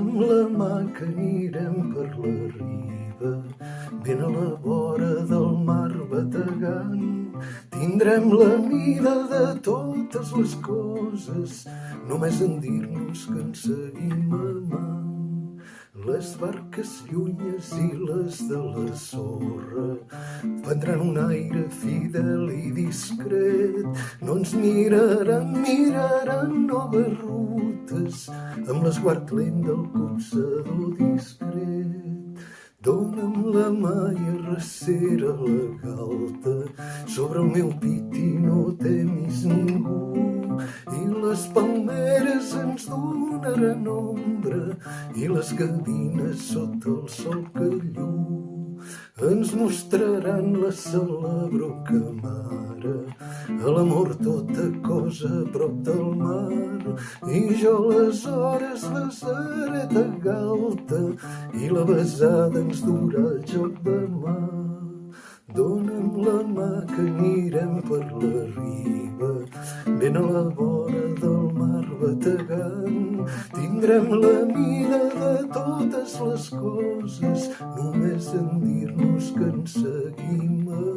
Dóna'm la mà que anirem per la riba, ben a la vora del mar bategant. Tindrem la mida de totes les coses, només en dir-nos que ens seguim amant. Les barques llunyes i les de la sorra prendran un aire fidel i discret. No ens miraran, miraran noves rutes amb l'esguard lent del copsador discret. Dóna'm la mà i arrecera la galta sobre el meu pit i no temis ningú. I les palmeres ens donaran ombra i les gavines sota el sol que lluu ens mostraran la celebró que mare a l'amor tota cosa a prop del mar. I jo aleshores besaré ta galta i la besada ens durà el joc de mà. Dóna'm la mà que anirem per la riba, ben a la vora del mar bategant. Tindrem la mida de totes les coses, només en dir-nos que ens seguim amant.